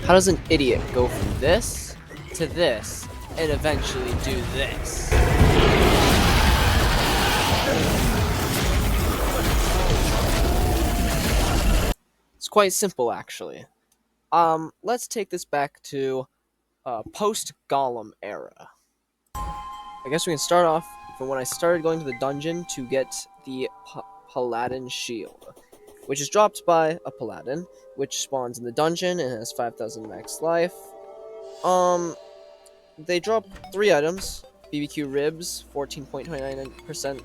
How does an idiot go from this to this and eventually do this? It's quite simple, actually. Let's take this back to post-Golem era. I guess we can start off from when I started going to the dungeon to get the Paladin Shield, which is dropped by a Paladin, which spawns in the dungeon and has 5,000 max life. They drop 3 items: BBQ ribs, 14.29%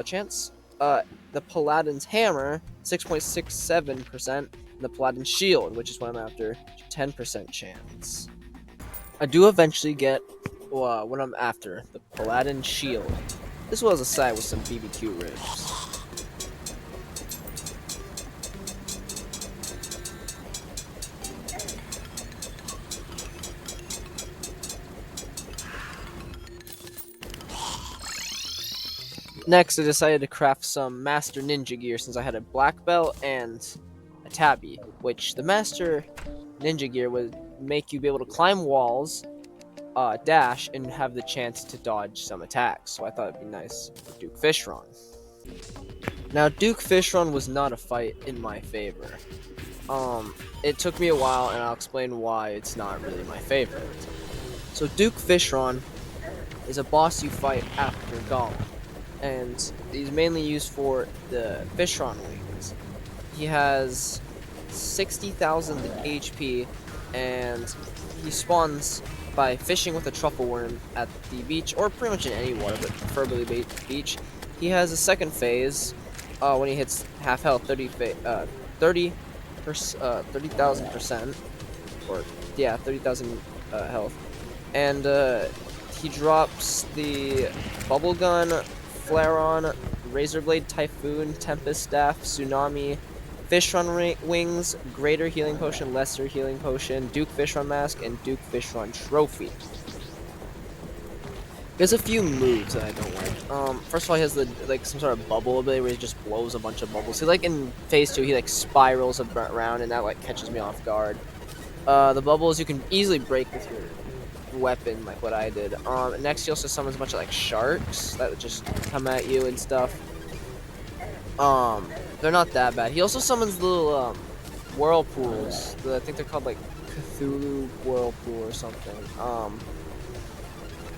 chance. The Paladin's hammer, 6.67%. And the Paladin shield, which is what I'm after, 10% chance. I do eventually get what I'm after, the Paladin shield, as well as a side with some BBQ ribs. Next, I decided to craft some Master Ninja gear since I had a black belt and a tabby, which the Master Ninja gear would make you be able to climb walls, dash, and have the chance to dodge some attacks. So I thought it'd be nice for Duke Fishron. Now, Duke Fishron was not a fight in my favor. It took me a while, and I'll explain why it's not really my favorite. So Duke Fishron is a boss you fight after Golem, and he's mainly used for the Fishron wings. He has 60,000 HP, and he spawns by fishing with a truffle worm at the beach, or pretty much in any water, but preferably beach. He has a second phase when he hits half health, 30,000%, or yeah, 30,000 health, and he drops the bubble gun, Flare-on, Razor Blade, Typhoon, Tempest Staff, Tsunami, Fishron Wings, Greater Healing Potion, Lesser Healing Potion, Duke Fishron Mask, and Duke Fishron Trophy. There's a few moves that I don't like. First of all, he has some sort of bubble ability where he just blows a bunch of bubbles. So in phase 2, he spirals around, and that catches me off guard. The bubbles you can easily break with your weapon, like what I did. Next, he also summons a bunch of sharks that would just come at you and stuff. They're not that bad. He also summons little whirlpools. I think they're called Cthulhu Whirlpool or something. And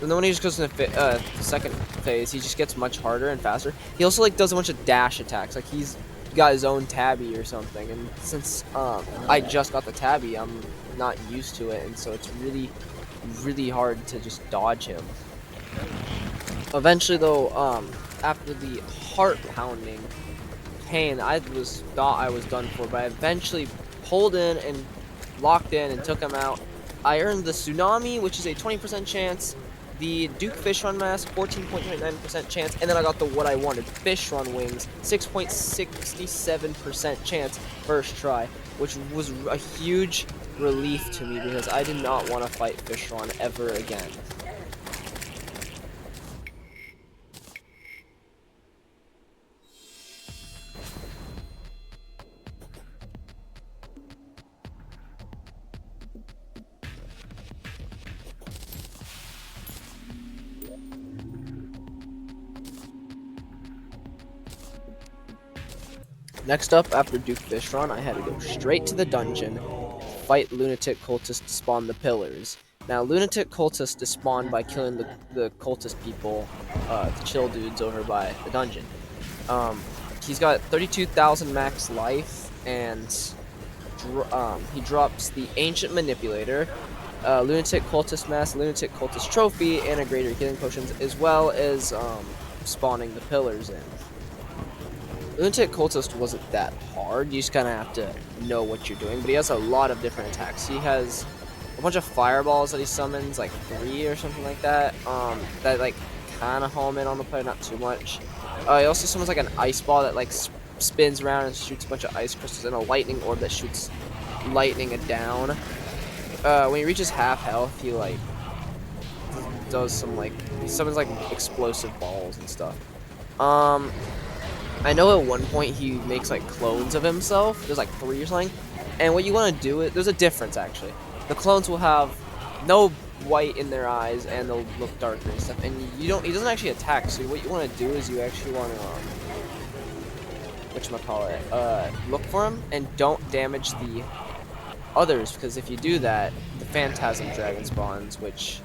then when he just goes into the second phase, he just gets much harder and faster. He also does a bunch of dash attacks. He's got his own tabby or something. And since I just got the tabby, I'm not used to it, and so it's really hard to just dodge him. Eventually, though, after the heart-pounding pain, I thought I was done for, but I eventually pulled in and locked in and took him out. I earned the Tsunami, which is a 20% chance, the Duke Fishron Mask, 14.29% chance, and then I got the what I wanted, Fishron Wings, 6.67% chance first try, which was a huge relief to me because I did not want to fight Fishron ever again. Next up, after Duke Fishron, I had to go straight to the dungeon, fight Lunatic Cultist to spawn the pillars. Now, Lunatic Cultist is spawned by killing the cultist people, the chill dudes over by the dungeon. He's got 32,000 max life, and he drops the Ancient Manipulator, Lunatic Cultist Mask, Lunatic Cultist Trophy, and a Greater Healing Potions, as well as spawning the pillars in. Lunatic Cultist wasn't that hard, you just kind of have to know what you're doing, but he has a lot of different attacks. He has a bunch of fireballs that he summons, 3 or something like that, that kind of home in on the player, not too much. He also summons an ice ball that spins around and shoots a bunch of ice crystals, and a lightning orb that shoots lightning down. When he reaches half health, he does some he summons explosive balls and stuff. I know at one point he makes clones of himself. There's 3 or something. And what you want to do is, there's a difference actually. The clones will have no white in their eyes and they'll look darker and stuff. And he doesn't actually attack. So what you want to do is you actually want to look for him and don't damage the others, because if you do that, the Phantasm Dragon spawns, which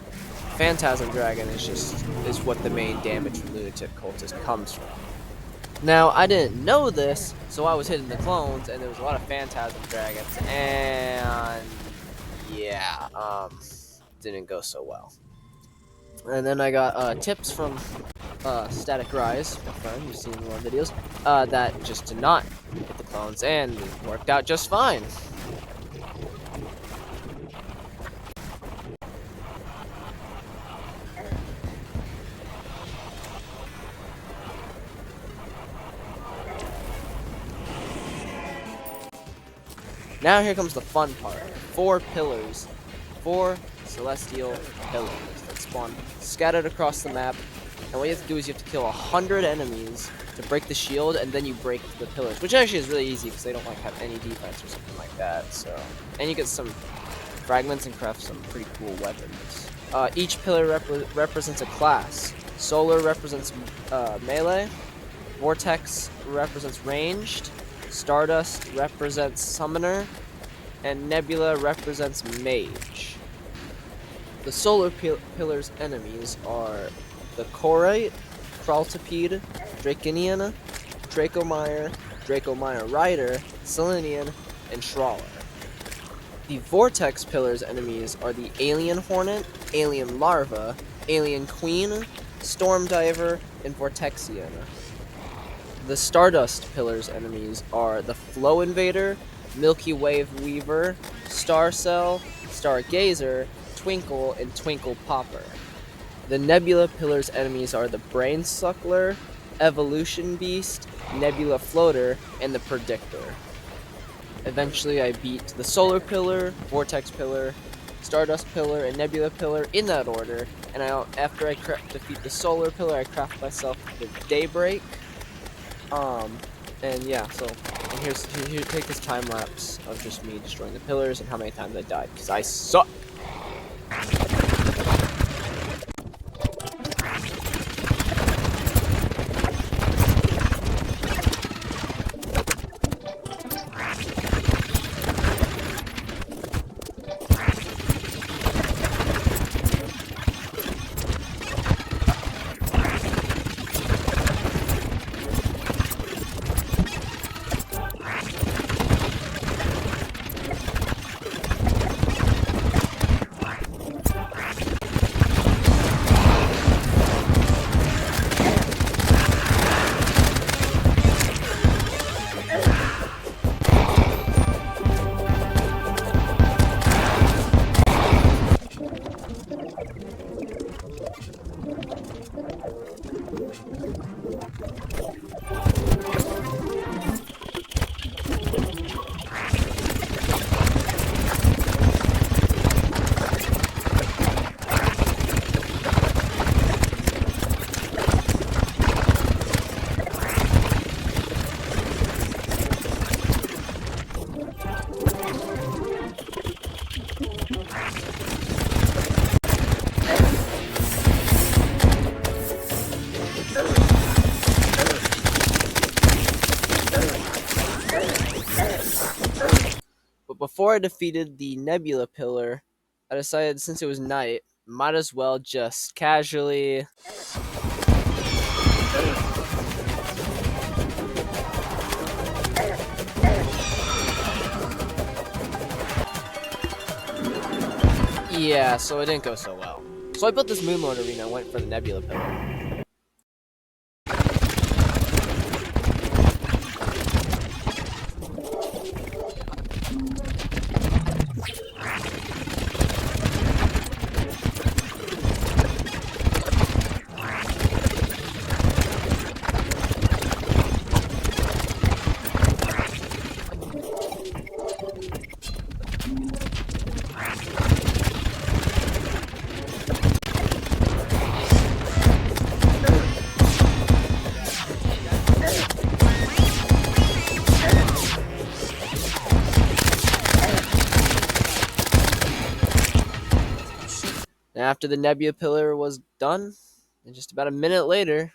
Phantasm Dragon is what the main damage from Lunatic Cultist comes from. Now, I didn't know this, so I was hitting the clones, and there was a lot of Phantasm Dragons, and yeah, didn't go so well. And then I got tips from Static Rise, my friend, you've seen in one of the videos, that just to not hit the clones, and it worked out just fine. Now here comes the fun part. 4 pillars. 4 celestial pillars that spawn scattered across the map. And what you have to do is you have to kill 100 enemies to break the shield, and then you break the pillars. Which actually is really easy because they don't like have any defense or something like that. So, and you get some fragments and craft some pretty cool weapons. Each pillar represents a class. Solar represents melee. Vortex represents ranged. Stardust represents Summoner, and Nebula represents Mage. The Solar Pillar's enemies are the Korite, Kraltipede, Draconian, Dracomire Rider, Selenian, and Shrawler. The Vortex Pillar's enemies are the Alien Hornet, Alien Larva, Alien Queen, Storm Diver, and Vortexian. The Stardust Pillar's enemies are the Flow Invader, Milky Wave Weaver, Star Cell, Stargazer, Twinkle, and Twinkle Popper. The Nebula Pillar's enemies are the Brain Suckler, Evolution Beast, Nebula Floater, and the Predictor. Eventually I beat the Solar Pillar, Vortex Pillar, Stardust Pillar, and Nebula Pillar in that order, and after I defeat the Solar Pillar, I craft myself the Daybreak. And yeah, so, and here, take this time lapse of just me destroying the pillars and how many times I died, because I suck! Before I defeated the Nebula Pillar, I decided since it was night, might as well just casually... Yeah, so it didn't go so well. So I built this Moonlord Arena and went for the Nebula Pillar. And after the Nebula Pillar was done, and just about a minute later,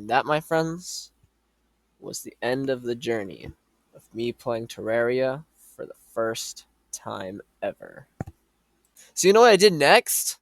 that, my friends, was the end of the journey of me playing Terraria for the first time ever. So you know what I did next?